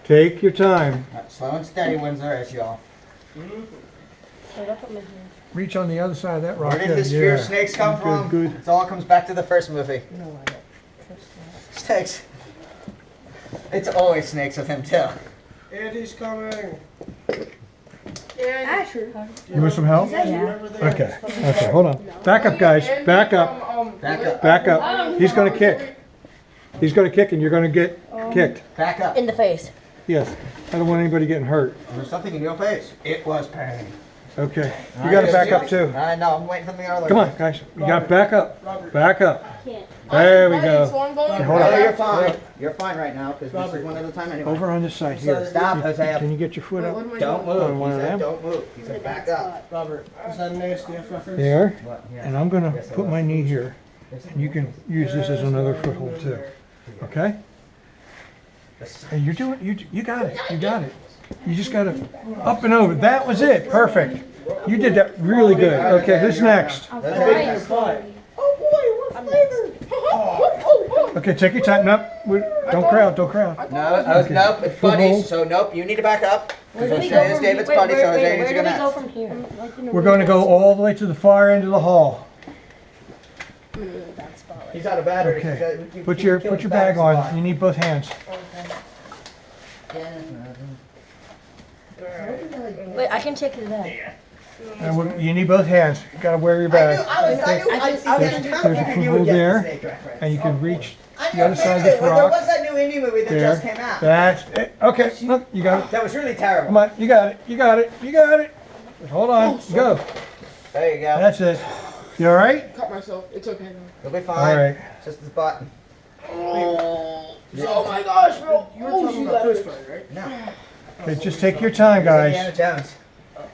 Take your time. Right, slow and steady wins the race, y'all. Reach on the other side of that rock. Where did this fear of snakes come from? Good. It all comes back to the first movie. No, I don't. Snakes. It's always snakes with him too. Andy's coming. Asher. You want some help? Yeah. Okay. Okay, hold on. Back up, guys. Back up. Back up. Back up. He's going to kick. He's going to kick and you're going to get kicked. Back up. In the face. Yes. I don't want anybody getting hurt. There's something in your face. It was pain. Okay. You got to back up too. I know. I'm waiting for the other. Come on, guys. You got to back up. Back up. Can't. There we go. Hold Hold on. on. You're fine. You're fine right now because this is one at a time anyway. Over on this side here. Stop, Jose. Can you get your foot up? Don't On move. one He of said them? don't move. He said back up. Robert, is that nasty FFers? There. What? Yeah. And I'm going to put my knee here. And you can use this as another foothold too. Okay? And you're doing, you got it. You got it. You just got to up and over. That was it. Perfect. You did that really good. Okay, who's next? That's Fine. Oh boy, what flavor? Okay, take your time. Nope. Don't crowd. Don't crowd. No, nope. It's buddies. So nope. You need to back up. Where do we Jose go is from David's here? buddy, so Jose Where needs to do go we go next. from here? We're going to go all the way to the far end of the hall. He's out of battery. Okay. Put your bag on. You need both hands. Wait, I can take it there. And you need both hands. You got to wear your bag. There's a foothold there, and you can reach the other side of this There rock. was that new indie movie that There. just came out. That's it. Okay, look, you got it. That was really terrible. Come on, you got it. You got it. You got it. Hold on. Go. There you go. That's it. You all right? Cut myself. It's okay now. You'll be fine. All right. Just this button. Oh my gosh, bro. You were talking about Toy Story, right? No. Okay, just take your time, Indiana guys. Jones.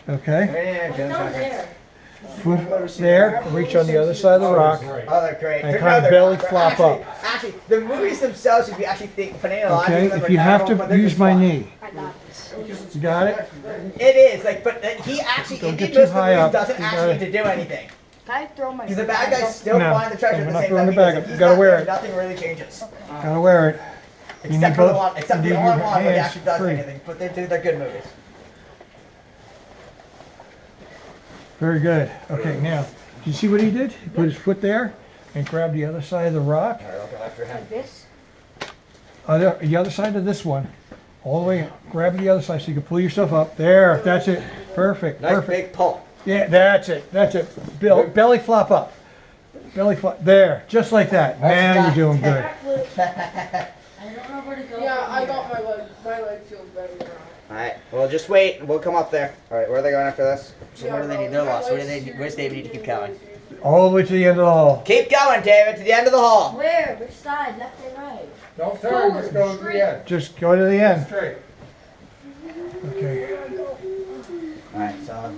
Okay. Indiana Jones. Down reference. there. Foot there. Reach on the other side of the rock. Oh, they're great. And They're- kind of they're belly not. flop Actually- up. Actually, the movies themselves, if you actually think phenomenologically, Okay. they're If you have terrible, but to they're use just my fun. knee. I got this. You got it? It is like, but he actually, Don't in get most too of the high movies, up. doesn't You actually gotta- need to do anything. Can I throw my Because the bad guys still No, find the treasure we're at the not same throwing time. the bag up. He's You gotta not wear there, it. Nothing really changes. Gotta wear it. You need Except for the both. one, except for you the need one your where he hands actually does free. anything. But they're good movies. Very good. Okay, now, do you see what he did? He put his foot there and grabbed the other side of the rock. All right, I'll go after him. Like this? The other side of this one. All the way, grab the other side so you can pull yourself up. There, that's it. Perfect, Nice perfect. big pull. Yeah, that's it, that's it. Belly flop up. Belly flop, there, just like that. Now you're doing good. I don't know where to go. Yeah, from I here. got my leg. My leg feels better now. Alright, well just wait, we'll come up there. Alright, where are they going after this? So Yeah, where do they bro, need? They're my lost. Where legs does David need to keep going? All the way to the end of the hall. Keep going, David, to the end of the hall. Where? Which side? Left or right? Don't turn, just go to the end. Just go to the end. Straight. Okay. Alright, so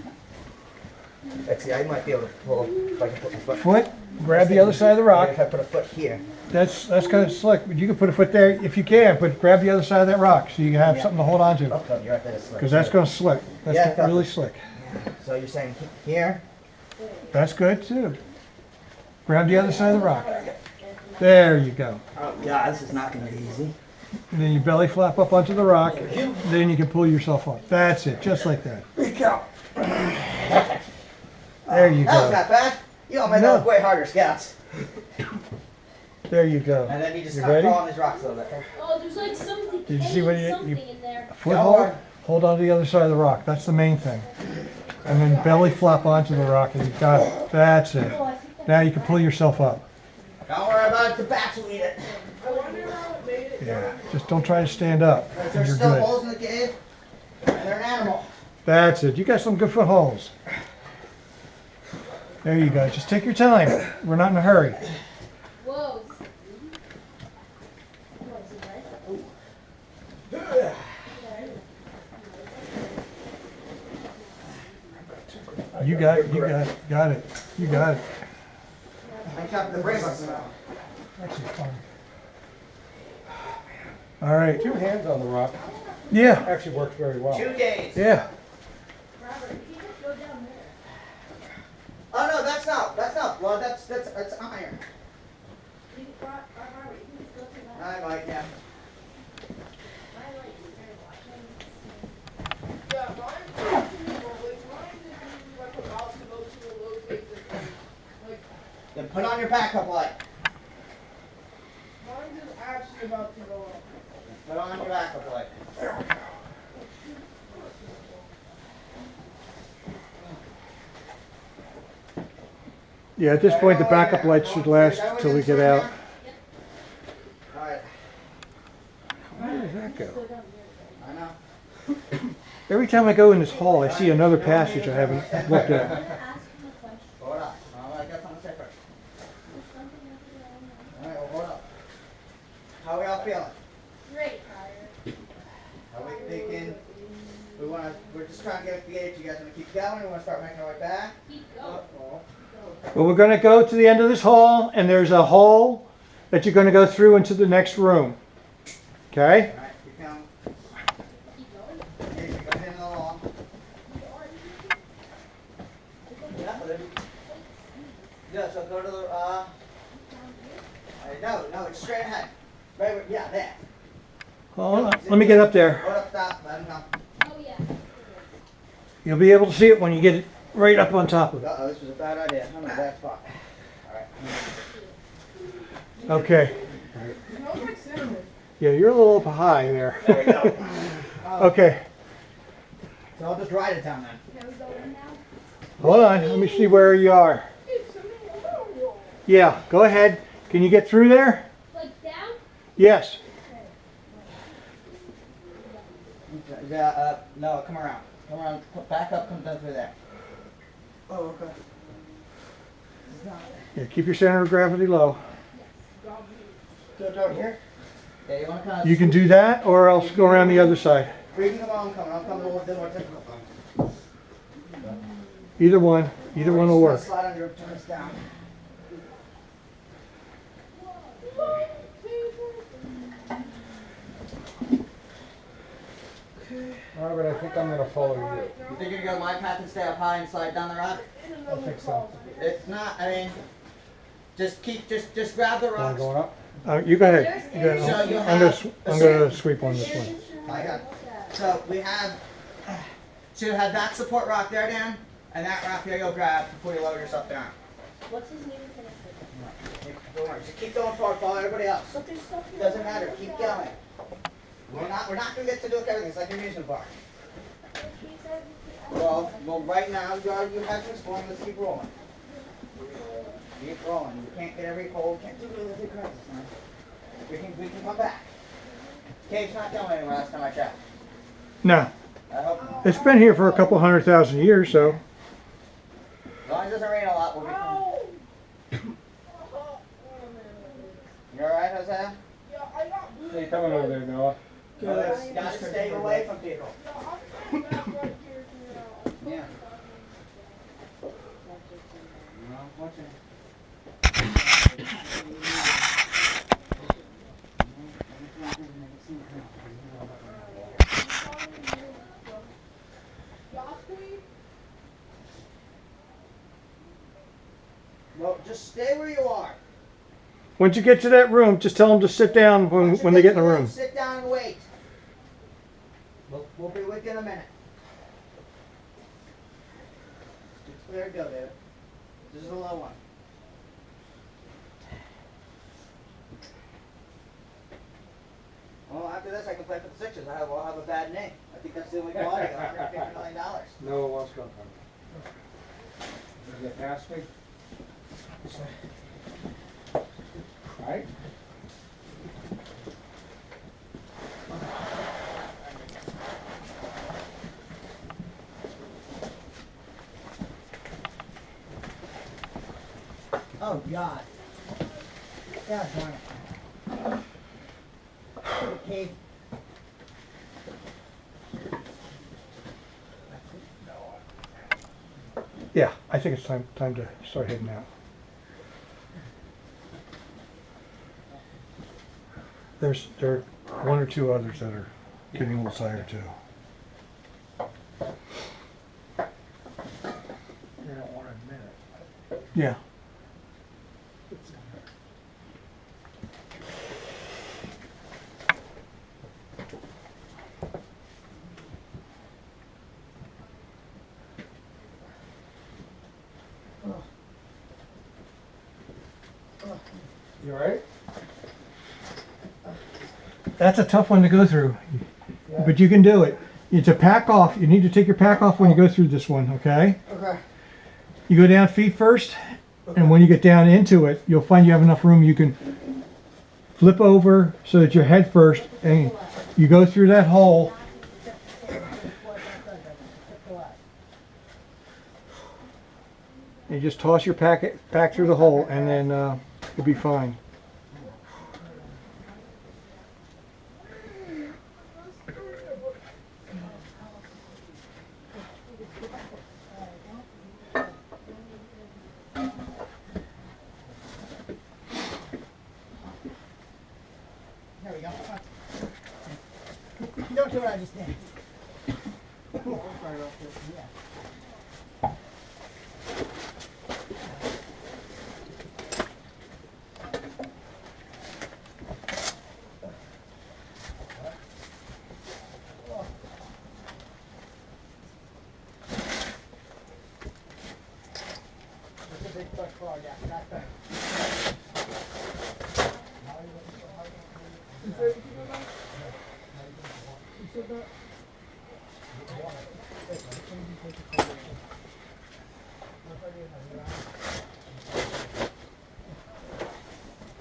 let's see, I might be able to pull if I can put my foot. Foot, grab the other side of the rock. If I put a foot here. That's kind of slick, but you can put a foot there if you can, but grab the other side of that rock so you can have something to hold on to. Oh, no, you're right there. Because that's going to slick. Yeah, I That's felt really it. slick. So you're saying here? That's good too. Grab the other side of the rock. There you go. Oh god, this is not gonna be easy. And then you belly flap up onto the rock. Then you can pull yourself up. That's it, just like that. There you That was go. not bad. You all made No. that look way harder, scouts. There you go. And then you just You start ready? crawling these rocks a little bit. Oh, there's like something. Did you see what you- something you- in there. Foothold, hold on to the other side of the rock. That's the main thing. And then belly flop onto the rock and you got it. That's it. Now you can pull yourself up. Don't worry about it, the bats will eat it. Yeah, just don't try to stand up. There's And you're still good. holes in the cave, and they're an animal. That's it. You got some good footholds. There you go. Just take your time. We're not in a hurry. Whoa. You got it. You got it. Got it. You got it. I kept the bracelets. Actually, fun. All right. Two hands on the rock Yeah. actually works very well. 2 days. Yeah. Oh no, that's not blood. That's iron. I might, yeah. Put on your backup light. Mine is actually about to go off. Put on your backup light. Yeah, at this point, the backup lights should last till we get out. Alright, Where does that go? I know. Every time I go in this hall, I see another passage I haven't looked at. Ask him a question. Hold up. I got something to say first. Alright, well, hold up. How are we all feeling? Great. Are we thinking we're just trying to get a gauge? You guys want to keep going? We want to start making our way back? Keep going. Well, we're going to go to the end of this hall, and there's a hole that you're going to go through into the next room. Okay? Alright, keep going. Keep going. Okay, so go in the wall. Yeah, yeah, so go to the, no, it's straight ahead. Right, yeah, there. Hold on. Let me get up there. Hold up, stop, let him come. Oh yeah. You'll be able to see it when you get it right up on top of it. Uh-oh, this was a bad idea. I'm in a bad spot. Alright. Okay. It smells like cinnamon. Yeah, you're a little up high there. There we go. Okay. So I'll just ride it down then. Can we go in now? Hold on. Let me see where you are. Yeah, go ahead. Can you get through there? Like down? Yes. No, come around. Come around, back up, come down through there. Oh, okay. Yeah, keep your center of gravity low. Go down here. Yeah, you want to kind of... You can do that, or else go around the other side. You can come on, I'm coming a little bit more difficult. Either one. Either one will work. Slide under, turn this down. All right, I think I'm going to follow you. You think you're going to go my path and stay up high and slide down the rock? I think so. It's not, I mean, just grab the rocks. up? You go ahead. You go ahead. So you I'm have- going to sweep on this one. I got it. So we have, so you have that support rock there, Dan, and that rock there you'll grab before you lower yourself down. What's his name? Don't worry, just keep going forward, follow everybody else. Doesn't matter, keep going. We're not gonna get to do everything, it's like an amusement park. Well, right now, you have to explain, let's keep rolling. Keep rolling, you can't get every hole, can't do everything crazy, man. We can come back. Cave's not going anywhere last time I checked. No. I hope not. It's been here for a couple 100,000 years, so. As long as it doesn't rain a lot, we'll be fine. You alright, Jose? Yeah, I got blue. Hey, coming over there, Noah. You gotta stay away from people. I'm back right here. Yeah. No, watch it. Well, just stay where you are. Once you get to that room, just tell them to sit down when they get in the room. Sit down and wait. We'll be with you in a minute. There you go, David. This is a low one. Well, after this, I can play for the Sixers. I'll have a bad name. I think that's the only quality. I got $150 million. Noah wants to come. Does it pass me? Right? Oh, God. God darn it. Okay. Yeah, I think it's time to start heading out. There are one or two others that are getting a little tired too. You don't want to admit it. Yeah. You all right? That's a tough one to go through, but you can do it. It's a pack off. You need to take your pack off when you go through this one, okay? Okay. You go down feet first, and when you get down into it, you'll find you have enough room. You can flip over so that you're head first, and you go through that hole. You just toss your pack through the hole, and then you'll be fine. There we go. Don't do what I just did. Yeah. That's a big butt frog, yeah, that thing.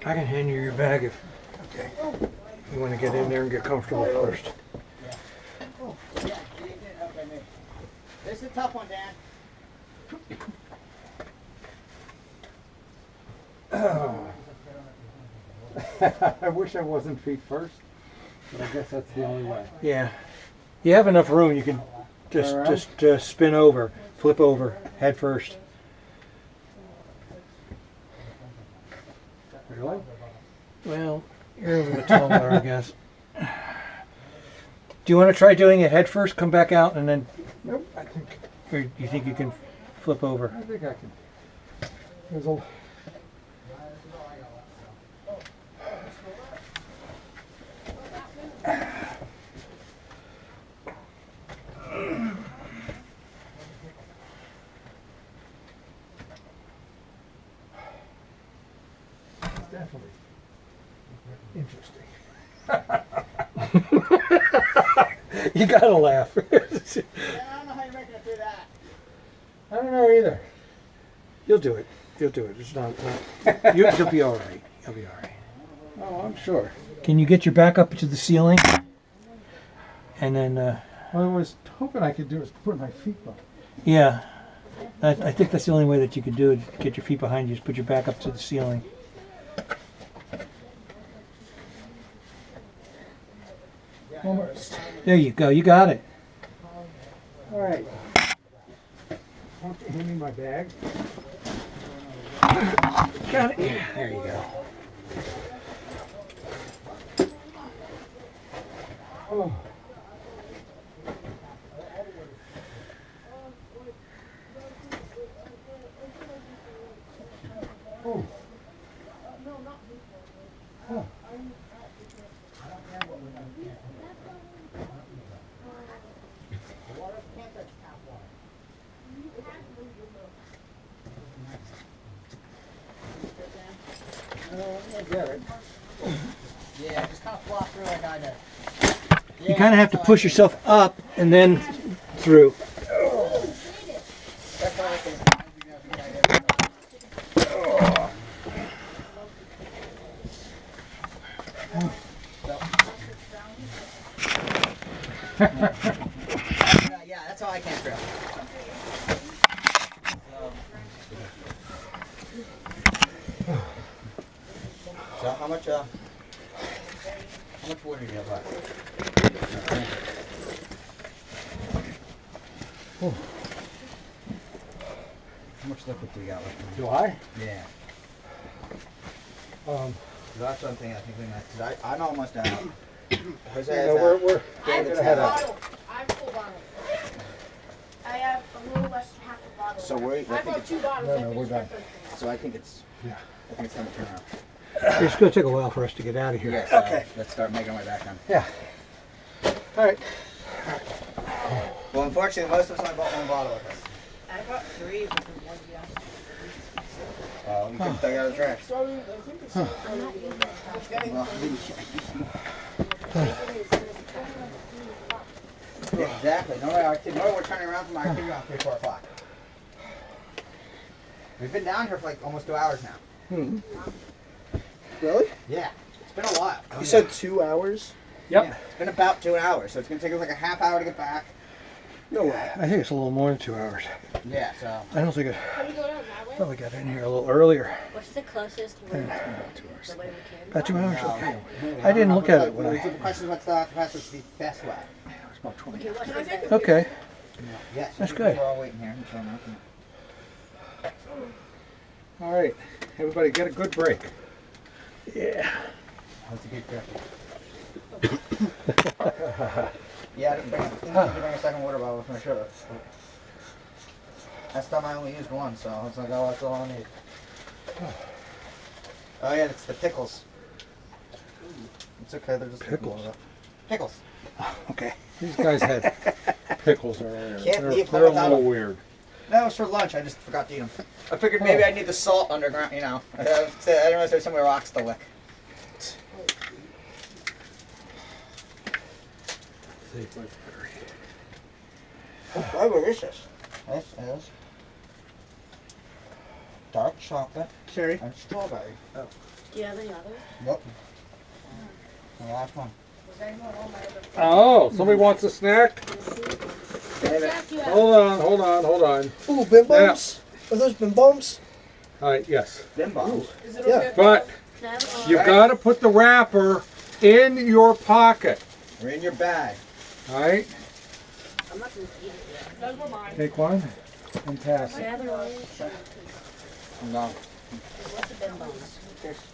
I can hand you your bag if you want to get in there and get comfortable first. Yeah, okay, maybe. This is a tough one, Dan. I wish I wasn't feet first, but I guess that's the only way. Yeah, you have enough room. You can just spin over, flip over, head first. Really? Well, you're a little bit taller, I guess. Do you want to try doing it head first, come back out, and then, Nope. I think or you think you can flip over? I can. There's a. It's definitely interesting. You gotta laugh. Yeah, I don't know how you're making it through that. I don't know either. You'll do it. You'll do it. It's not. You'll be all right. You'll be all right. Oh, I'm sure. Can you get your back up to the ceiling? And then, What I was hoping I could do is put my feet up. yeah, I think that's the only way that you can do it. Get your feet behind you. Just put your back up to the ceiling. Almost. There you go. You got it. All right. Why don't you hand me my bag? Got it. Yeah, there you go. Oh. Oh. Oh. I get it. Yeah, just kind of flop through like I did. You kind of have to push yourself up and then through. That's all I can. Yeah, that's all I can through. So how much water do you have left? How much liquid do you got left? Do I? Yeah. That's what I'm thinking. I think we might, cause I'm almost out. Jose Yeah, is we're out. I have David's a out. bottle. I have a full bottle. I have a little less than half a bottle. So we're, I I think brought it's, 2 bottles. No, I no, we're finished my done. first one. so I think it's time to turn around. It's going to take a while for us to get out of here. Yes. Okay. Let's start making our way back then. Yeah. All right. Well, unfortunately, most of us only bought one bottle with us. I brought 3 with the one, yeah. You can throw it out of the trash. Well, exactly. Normally we're turning around from our activity around 3, 4 o'clock. We've been down here for like almost 2 hours now. Really? Yeah. It's been a while. You said 2 hours? Yep. Yeah, it's been about 2 hours, so it's gonna take us like a half hour to get back. No way. I think it's a little more than 2 hours. Yeah, so. I don't think How do you go down that way? probably got in here a little earlier. What's the closest way? The way we came? About 2 hours. No, Okay. maybe. I didn't look at it when The I. question is what's the fastest, the best way? It was about 20. Okay, what's the Okay. Yes. That's good. We're all waiting here. I'm showing up. All right. Everybody get a good break. Yeah. That's a good question. Yeah, I didn't bring a second water bottle with me. I should have. Last time I only used one, so I was like, oh, that's all I need. Oh yeah, it's the pickles. It's okay, they're just Pickles? Pickles. Okay. These guys had pickles earlier. Can't leave They're home a without little them. weird. That was for lunch. I just forgot to eat them. I figured maybe I'd need the salt underground. You know, I don't know if there's somewhere rocks to lick. Save my battery. Why what is this? This is dark chocolate Cherry? and strawberry. Do you have any others? Nope. The last one. Oh, somebody wants a snack? Jack, you have. Hold on. Ooh, Bim Bums? Are those Bim Bums? All right, yes. Bim bombs. Yeah. But Can I have you've got to put the wrapper in your pocket. They're in your bag. All right? I'm not going to eat it yet. Those were mine. Take one and pass Can I it. have an orange? No. What's the Bim Bums?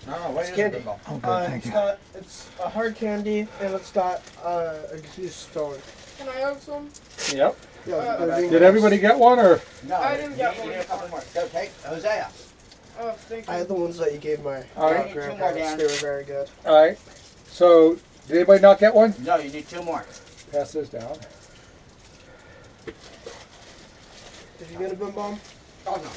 No, what is candy. a bim bomb? Oh, good. Thank you. It's a hard candy and it's got a juice stone. Can I have some? Yep. Yeah, they're being Did nice. everybody get one or? No, I didn't get you one. need a couple more. Go take Hosea. Oh, thank you. I had the ones that you gave my All right. grandparents. They were very good. All right. So, did anybody not get one? No, you need 2 more. Pass this down. Did you get a Bim Bum? Oh